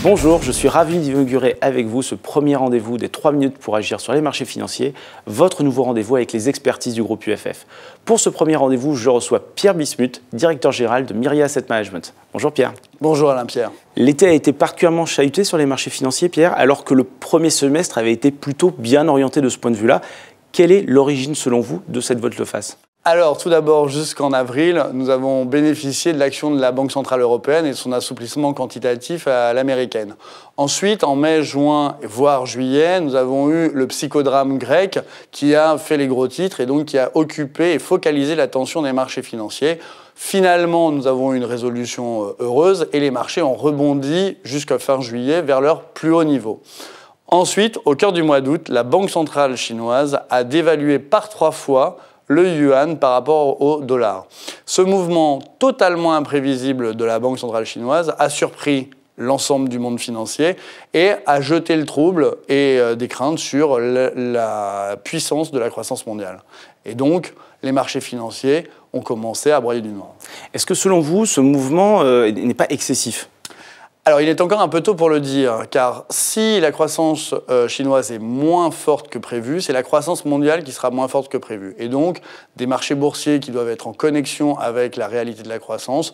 Bonjour, je suis ravi d'inaugurer avec vous ce premier rendez-vous des 3 minutes pour agir sur les marchés financiers, votre nouveau rendez-vous avec les expertises du groupe UFF. Pour ce premier rendez-vous, je reçois Pierre Bismuth, directeur général de Myria Asset Management. Bonjour Pierre. Bonjour Alain Pierre. L'été a été particulièrement chahuté sur les marchés financiers, Pierre, alors que le premier semestre avait été plutôt bien orienté de ce point de vue-là. Quelle est l'origine, selon vous, de cette volte-face ? Alors, tout d'abord, jusqu'en avril, nous avons bénéficié de l'action de la Banque centrale européenne et de son assouplissement quantitatif à l'américaine. Ensuite, en mai, juin, voire juillet, nous avons eu le psychodrame grec qui a fait les gros titres et donc qui a occupé et focalisé l'attention des marchés financiers. Finalement, nous avons eu une résolution heureuse et les marchés ont rebondi jusqu'à fin juillet vers leur plus haut niveau. Ensuite, au cœur du mois d'août, la Banque centrale chinoise a dévalué par 3 fois le yuan par rapport au dollar. Ce mouvement totalement imprévisible de la Banque centrale chinoise a surpris l'ensemble du monde financier et a jeté le trouble et des craintes sur la puissance de la croissance mondiale. Et donc, les marchés financiers ont commencé à broyer du noir. Est-ce que selon vous, ce mouvement n'est pas excessif ? Alors, il est encore un peu tôt pour le dire, car si la croissance chinoise est moins forte que prévu, c'est la croissance mondiale qui sera moins forte que prévu. Et donc, des marchés boursiers qui doivent être en connexion avec la réalité de la croissance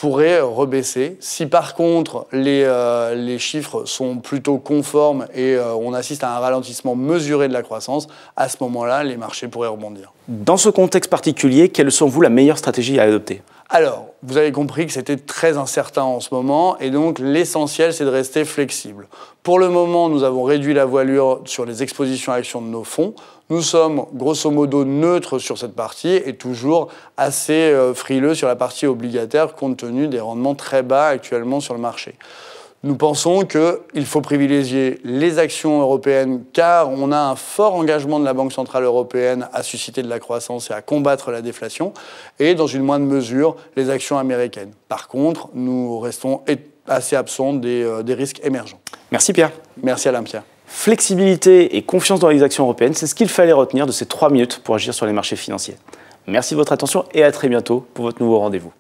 pourraient rebaisser. Si par contre, les chiffres sont plutôt conformes et on assiste à un ralentissement mesuré de la croissance, à ce moment-là, les marchés pourraient rebondir. Dans ce contexte particulier, quelle est, selon vous, la meilleure stratégie à adopter ? Alors, vous avez compris que c'était très incertain en ce moment et donc l'essentiel, c'est de rester flexible. Pour le moment, nous avons réduit la voilure sur les expositions actions de nos fonds. Nous sommes grosso modo neutres sur cette partie et toujours assez frileux sur la partie obligataire compte tenu des rendements très bas actuellement sur le marché. Nous pensons qu'il faut privilégier les actions européennes car on a un fort engagement de la Banque centrale européenne à susciter de la croissance et à combattre la déflation et dans une moindre mesure les actions américaines. Par contre, nous restons assez absents des risques émergents. Merci Pierre. Merci Alain Pierre. Flexibilité et confiance dans les actions européennes, c'est ce qu'il fallait retenir de ces 3 minutes pour agir sur les marchés financiers. Merci de votre attention et à très bientôt pour votre nouveau rendez-vous.